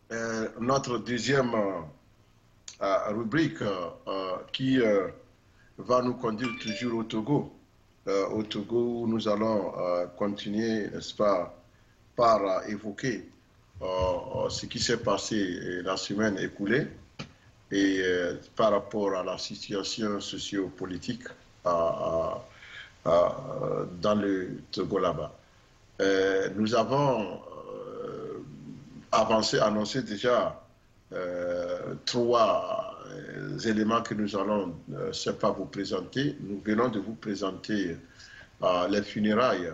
Notre deuxième rubrique qui va nous conduire toujours au Togo. Au Togo, où nous allons continuer, n'est-ce pas, par évoquer ce qui s'est passé la semaine écoulée et par rapport à la situation sociopolitique dans le Togo là-bas. Nous avons annoncé déjà trois éléments que nous allons, c'est pas vous présenter. Nous venons de vous présenter les funérailles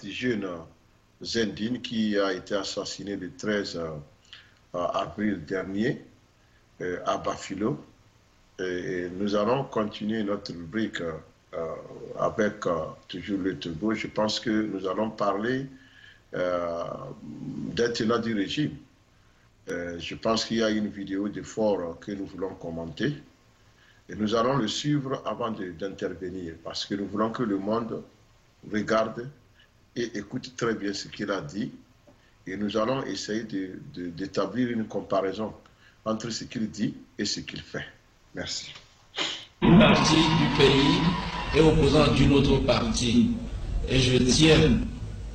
du jeune Zendine qui a été assassiné le 13 avril dernier à Bafilo. Et nous allons continuer notre rubrique avec toujours le Togo. Je pense que nous allons parler d'un tenant du régime. Je pense qu'il y a une vidéo de fort que nous voulons commenter et nous allons le suivre avant d'intervenir parce que nous voulons que le monde regarde et écoute très bien ce qu'il a dit et nous allons essayer d'établir une comparaison entre ce qu'il dit et ce qu'il fait. Merci. Une partie du pays est opposante d'une autre partie et je tiens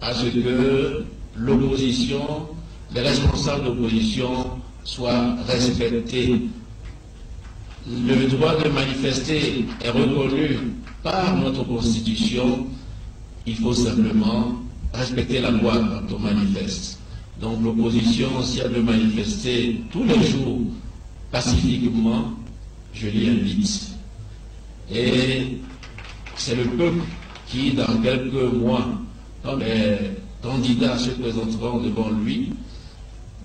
à ce que l'opposition, les responsables d'opposition soient respectés. Le droit de manifester est reconnu par notre Constitution. Il faut simplement respecter la loi quand on manifeste. Donc l'opposition, si elle veut manifester tous les jours pacifiquement, je l'y invite. Et c'est le peuple qui, dans quelques mois, quand les candidats se présenteront devant lui,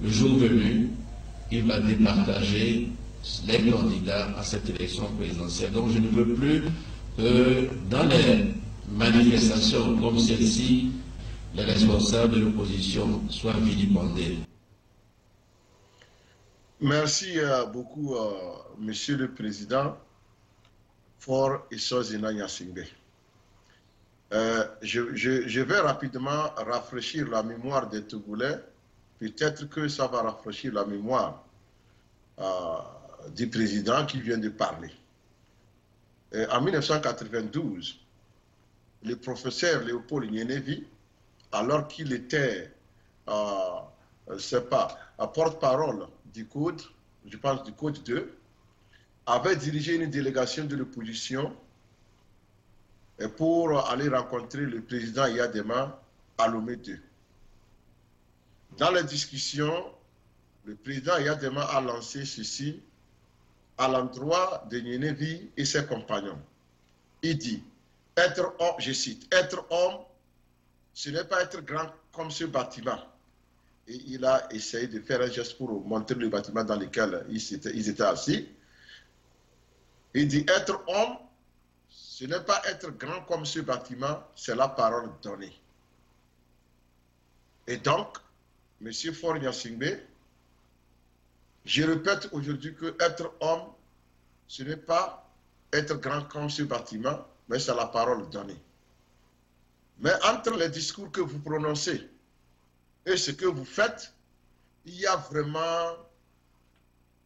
le jour venu, il va départager les candidats à cette élection présidentielle. Donc je ne veux plus que dans les manifestations comme celle-ci, les responsables de l'opposition soient vilipendés. Merci beaucoup, Monsieur le Président, Fort Essozina Nyasingbe. Je vais rapidement rafraîchir la mémoire des Togolais. Peut-être que ça va rafraîchir la mémoire du président qui vient de parler. En 1992, le professeur Léopold Nyenevi, alors qu'il était, porte-parole du Code, je pense du Code 2, avait dirigé une délégation de l'opposition pour aller rencontrer le président Yadema à Lomé 2. Dans les discussions, le président Yadema a lancé ceci à l'endroit de Nyenevi et ses compagnons. Il dit, être homme, je cite, être homme, ce n'est pas être grand comme ce bâtiment. Et il a essayé de faire un geste pour montrer le bâtiment dans lequel ils étaient assis. Il dit, être homme, ce n'est pas être grand comme ce bâtiment, c'est la parole donnée. Et donc, M. Faure Gnassingbé, je répète aujourd'hui que être homme, ce n'est pas être grand comme ce bâtiment, mais c'est la parole donnée. Mais entre les discours que vous prononcez et ce que vous faites, il y a vraiment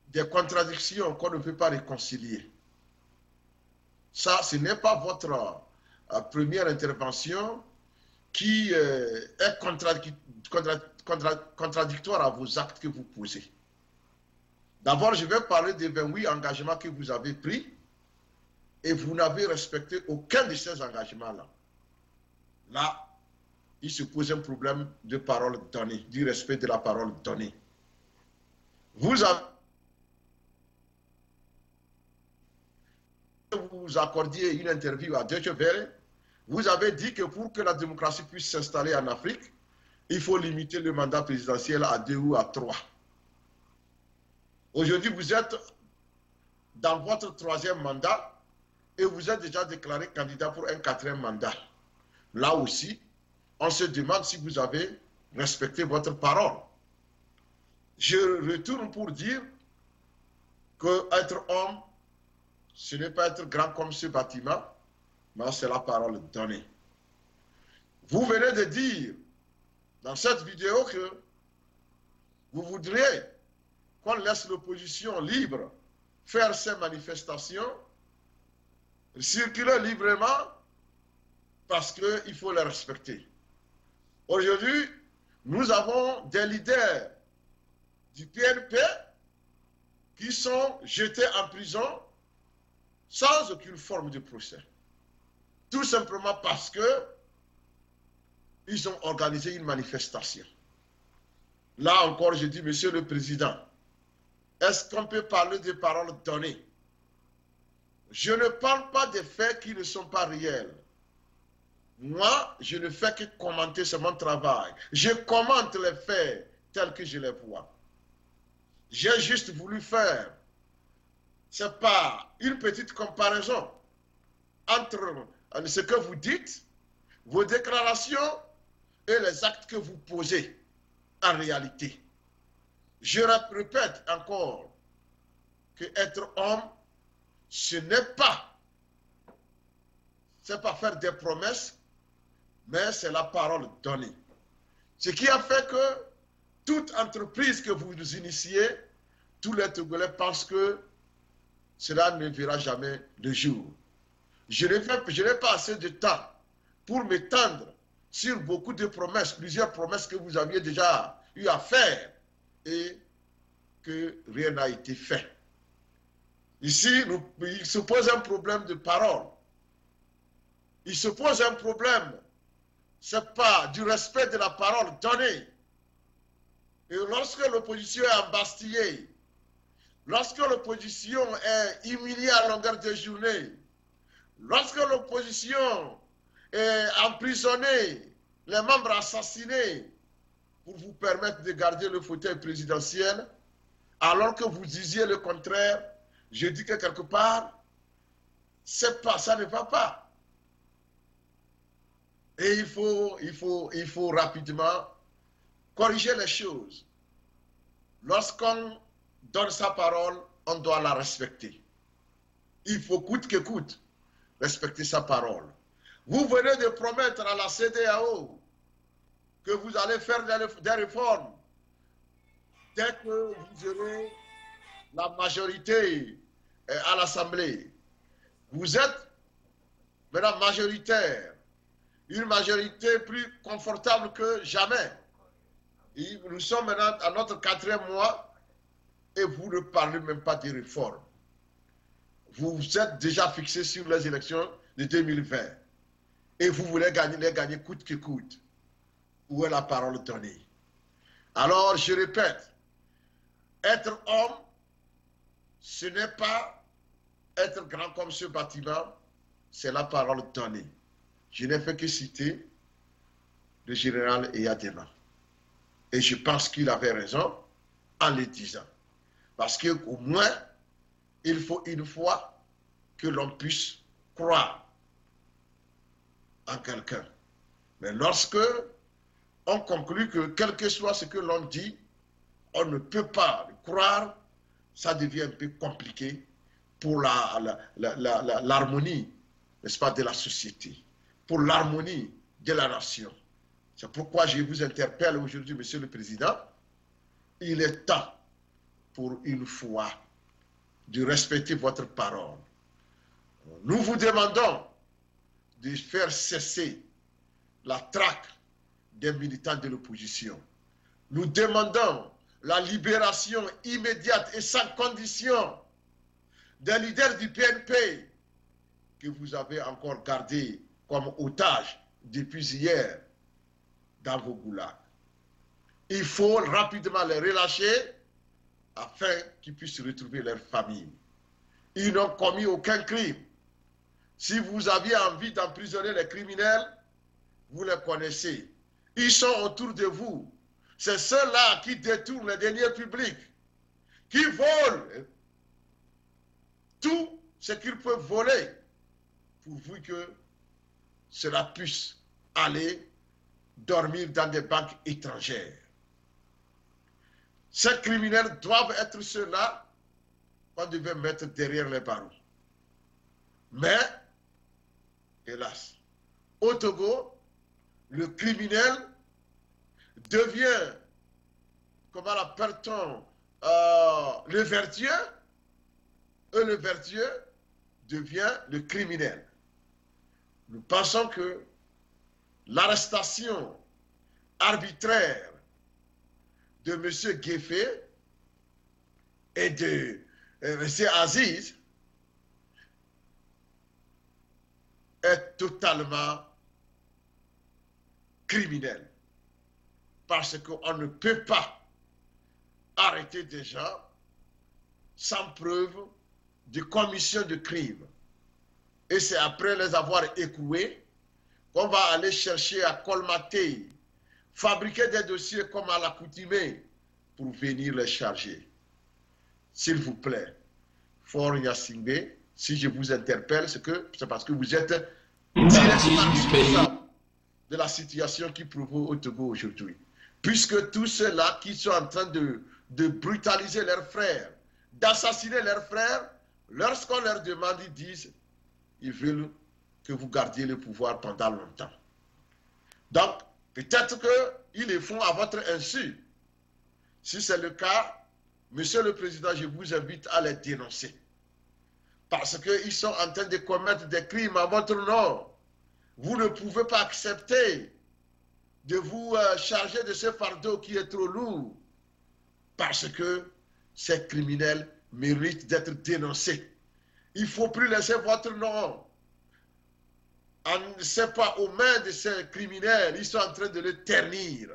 des contradictions qu'on ne peut pas réconcilier. Ça, ce n'est pas votre première intervention qui est contradictoire à vos actes que vous posez. D'abord, je vais parler des 28 engagements que vous avez pris et vous n'avez respecté aucun de ces engagements-là. Là, il se pose un problème de parole donnée, du respect de la parole donnée. Vous accordiez une interview à Deutsche Welle, vous avez dit que pour que la démocratie puisse s'installer en Afrique, il faut limiter le mandat présidentiel à 2 ou à 3. Aujourd'hui, vous êtes dans votre 3e mandat et vous êtes déjà déclaré candidat pour un 4e mandat. Là aussi, on se demande si vous avez respecté votre parole. Je retourne pour dire que être homme, ce n'est pas être grand comme ce bâtiment, mais c'est la parole donnée. Vous venez de dire dans cette vidéo que Vous voudriez qu'on laisse l'opposition libre faire ses manifestations, circuler librement, parce qu'il faut les respecter. Aujourd'hui, nous avons des leaders du PNP qui sont jetés en prison sans aucune forme de procès. Tout simplement parce que ils ont organisé une manifestation. Là encore, je dis, Monsieur le Président, est-ce qu'on peut parler des paroles données? Je ne parle pas des faits qui ne sont pas réels. Moi, je ne fais que commenter, c'est mon travail. Je commente les faits tels que je les vois. J'ai juste voulu faire, c'est pas une petite comparaison entre ce que vous dites, vos déclarations et les actes que vous posez en réalité. Je répète encore que être homme, ce n'est pas, c'est pas faire des promesses, mais c'est la parole donnée. Ce qui a fait que toute entreprise que vous nous initiez, tous les Togolais pensent que cela ne verra jamais le jour. Je n'ai pas assez de temps pour m'étendre sur beaucoup de promesses, plusieurs promesses que vous aviez déjà eu à faire et que rien n'a été fait. Ici, il se pose un problème de parole. Il se pose un problème, ce n'est pas du respect de la parole donnée. Et lorsque l'opposition est embastillée, lorsque l'opposition est humiliée à longueur de journée, lorsque l'opposition est emprisonnée, les membres assassinés, pour vous permettre de garder le fauteuil présidentiel, alors que vous disiez le contraire, je dis que quelque part, ça ne va pas. Et il faut rapidement corriger les choses. Lorsqu'on donne sa parole, on doit la respecter. Il faut coûte que coûte respecter sa parole. Vous venez de promettre à la CEDEAO que vous allez faire des réformes dès que vous aurez la majorité à l'Assemblée. Vous êtes maintenant majoritaire, une majorité plus confortable que jamais. Et nous sommes maintenant à notre 4e mois et vous ne parlez même pas des réformes. Vous êtes déjà fixé sur les élections de 2020 et vous voulez les gagner coûte que coûte. Où est la parole donnée? Alors, je répète, être homme, ce n'est pas être grand comme ce bâtiment, c'est la parole donnée. Je n'ai fait que citer le général Eyadema. Et je pense qu'il avait raison en le disant. Parce qu'au moins, il faut une fois que l'on puisse croire en quelqu'un. Mais lorsque on conclut que quel que soit ce que l'on dit, on ne peut pas le croire, ça devient un peu compliqué pour l'harmonie, n'est-ce pas, de la société, pour l'harmonie de la nation. C'est pourquoi je vous interpelle aujourd'hui, Monsieur le Président, il est temps, pour une fois, de respecter votre parole. Nous vous demandons de faire cesser la traque des militants de l'opposition. Nous demandons la libération immédiate et sans condition des leaders du PNP que vous avez encore gardés comme otages depuis hier dans vos goulags. Il faut rapidement les relâcher afin qu'ils puissent retrouver leur famille. Ils n'ont commis aucun crime. Si vous aviez envie d'emprisonner les criminels, vous les connaissez. Ils sont autour de vous. C'est ceux-là qui détournent les deniers publics, qui volent tout ce qu'ils peuvent voler, pourvu que cela puisse aller dormir dans des banques étrangères. Ces criminels doivent être ceux-là qu'on devait mettre derrière les barreaux. Mais, hélas, au Togo, le criminel devient comment l'appelle-t-on, le vertueux, et le vertueux devient le criminel. Nous pensons que l'arrestation arbitraire de M. Gueffé et de M. Aziz est totalement criminel. Parce qu'on ne peut pas arrêter des gens sans preuve de commission de crime. Et c'est après les avoir écroués qu'on va aller chercher à colmater, fabriquer des dossiers comme à l'accoutumée pour venir les charger. S'il vous plaît, Faure Gnassingbé, si je vous interpelle, c'est parce que vous êtes responsable de la situation qui prévaut au Togo aujourd'hui. Puisque tous ceux-là qui sont en train de brutaliser leurs frères, d'assassiner leurs frères, lorsqu'on leur demande, ils disent, ils veulent que vous gardiez le pouvoir pendant longtemps. Donc, peut-être qu'ils le font à votre insu. Si c'est le cas, Monsieur le Président, je vous invite à les dénoncer. Parce qu'ils sont en train de commettre des crimes à votre nom. Vous ne pouvez pas accepter de vous charger de ce fardeau qui est trop lourd. Parce que ces criminels méritent d'être dénoncés. Il ne faut plus laisser votre nom. On ne sait pas aux mains de ces criminels, ils sont en train de le ternir.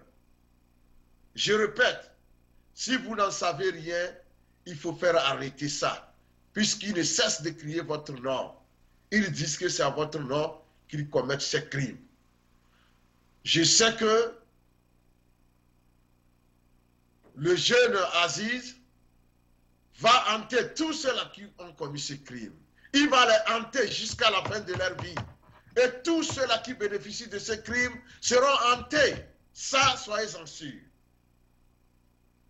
Je répète, si vous n'en savez rien, il faut faire arrêter ça. Puisqu'ils ne cessent de crier votre nom. Ils disent que c'est à votre nom qu'ils commettent ces crimes. Je sais que le jeune Aziz va hanter tous ceux-là qui ont commis ces crimes. Il va les hanter jusqu'à la fin de leur vie. Et tous ceux-là qui bénéficient de ces crimes seront hantés. Ça, soyez-en sûrs.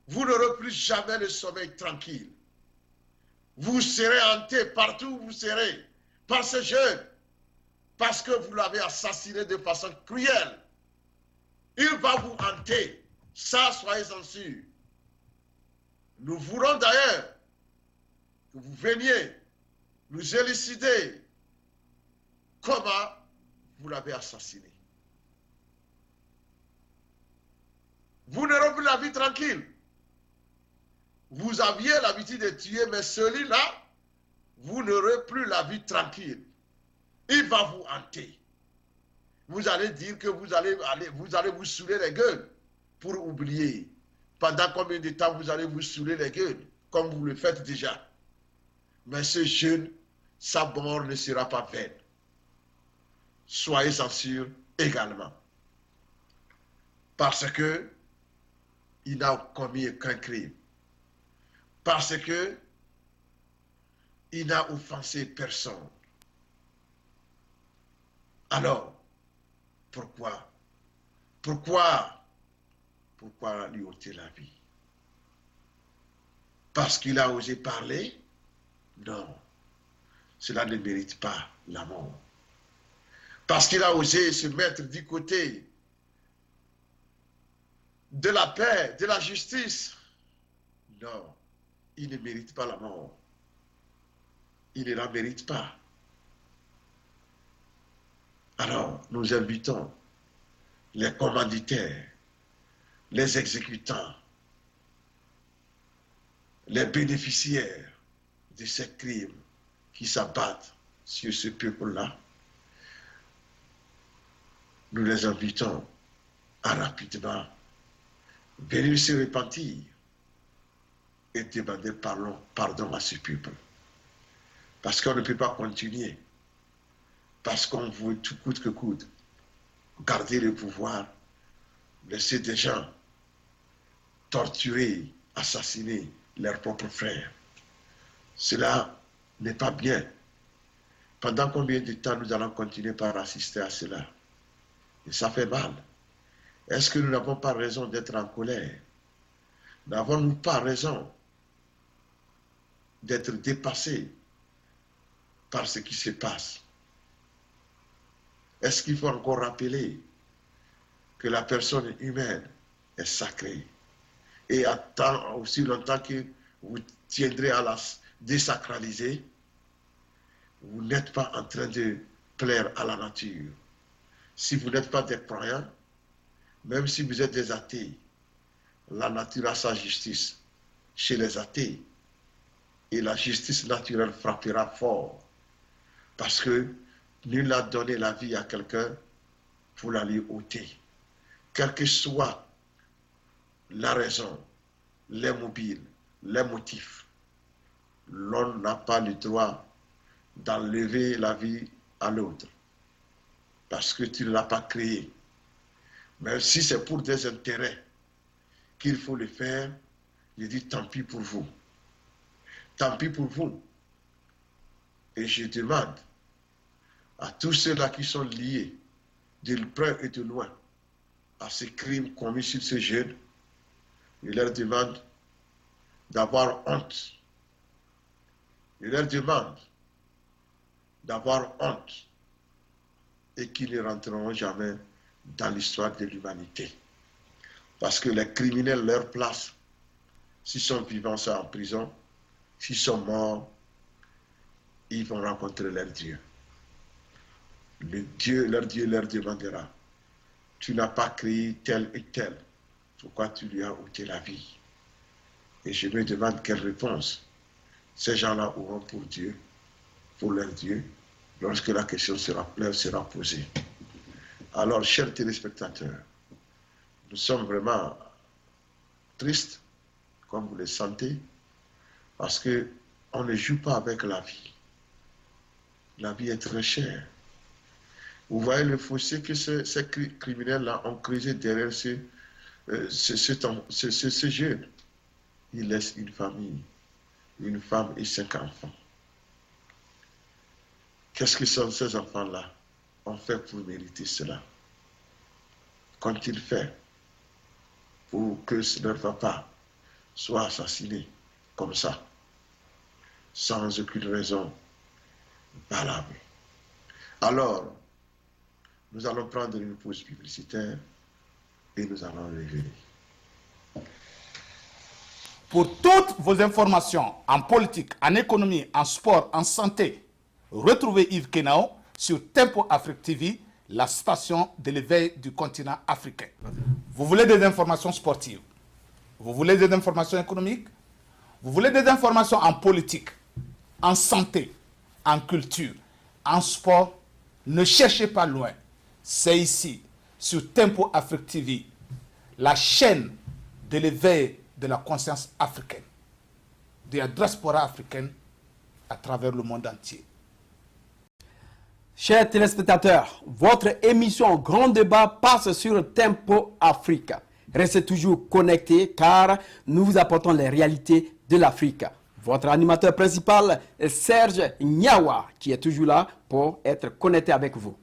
Vous n'aurez plus jamais le sommeil tranquille. Vous serez hantés partout où vous serez par ce jeune. Parce que vous l'avez assassiné de façon cruelle. Il va vous hanter. Ça, soyez-en sûrs. Nous voulons d'ailleurs que vous veniez nous élucider comment vous l'avez assassiné. Vous n'aurez plus la vie tranquille. Vous aviez l'habitude de tuer, mais celui-là, vous n'aurez plus la vie tranquille. Il va vous hanter. Vous allez dire que vous allez vous saouler les gueules pour oublier. Pendant combien de temps vous allez vous saouler les gueules, comme vous le faites déjà. Mais ce jeune, sa mort ne sera pas vaine. Soyez-en sûrs également. Parce que il n'a commis aucun crime. Parce que il n'a offensé personne. Alors, pourquoi lui ôter la vie? Parce qu'il a osé parler? Non, cela ne mérite pas la mort. Parce qu'il a osé se mettre du côté de la paix, de la justice? Non, il ne mérite pas la mort. Il ne la mérite pas. Alors, nous invitons les commanditaires, les exécutants, les bénéficiaires de ces crimes qui s'abattent sur ce peuple-là. Nous les invitons à rapidement venir se repentir et demander pardon à ce peuple. Parce qu'on ne peut pas continuer. Parce qu'on veut tout coûte que coûte garder le pouvoir, laisser des gens torturer, assassiner leurs propres frères. Cela n'est pas bien. Pendant combien de temps nous allons continuer par assister à cela? Et ça fait mal. Est-ce que nous n'avons pas raison d'être en colère? N'avons-nous pas raison d'être dépassés par ce qui se passe? Est-ce qu'il faut encore rappeler que la personne humaine est sacrée et attendre aussi longtemps que vous tiendrez à la désacraliser, vous n'êtes pas en train de plaire à la nature. Si vous n'êtes pas des croyants, même si vous êtes des athées, la nature a sa justice chez les athées. Et la justice naturelle frappera fort. Parce que nul n'a donné la vie à quelqu'un pour la lui ôter. Quelle que soit la raison, les mobiles, les motifs, l'homme n'a pas le droit d'enlever la vie à l'autre. Parce que tu ne l'as pas créé. Même si c'est pour des intérêts qu'il faut le faire, je dis tant pis pour vous. Tant pis pour vous. Et je demande à tous ceux-là qui sont liés de près et de loin à ces crimes commis sur ces jeunes, je leur demande d'avoir honte. Je leur demande d'avoir honte et qu'ils ne rentreront jamais dans l'histoire de l'humanité. Parce que les criminels, leur place, s'ils sont vivants, sont en prison, s'ils sont morts, ils vont rencontrer leur Dieu. Leur Dieu leur demandera, tu n'as pas créé tel et tel, pourquoi tu lui as ôté la vie? Et je me demande quelle réponse ces gens-là auront pour Dieu, pour leur Dieu, lorsque la question leur sera posée. Alors, chers téléspectateurs, nous sommes vraiment tristes, comme vous le sentez, parce qu'on ne joue pas avec la vie. La vie est très chère. Vous voyez le fossé que ces criminels-là ont creusé derrière ces jeunes. Ils laissent une famille, une femme et 5 enfants. Qu'est-ce que ces enfants-là ont fait pour mériter cela? Qu'ont-ils fait pour que leur papa soit assassiné comme ça, sans aucune raison valable? Alors, nous allons prendre une pause publicitaire et nous allons revenir. Pour toutes vos informations en politique, en économie, en sport, en santé, retrouvez Yves Kenao sur Tempo Afrique TV, la station de l'éveil du continent africain. Vous voulez des informations sportives? Vous voulez des informations économiques? Vous voulez des informations en politique, en santé, en culture, en sport? Ne cherchez pas loin. C'est ici, sur Tempo Afrique TV, la chaîne de l'éveil de la conscience africaine, de la diaspora africaine à travers le monde entier. Chers téléspectateurs, votre émission Grand Débat passe sur Tempo Africa. Restez toujours connectés car nous vous apportons les réalités de l'Afrique. Votre animateur principal est Serge Nyawa qui est toujours là pour être connecté avec vous.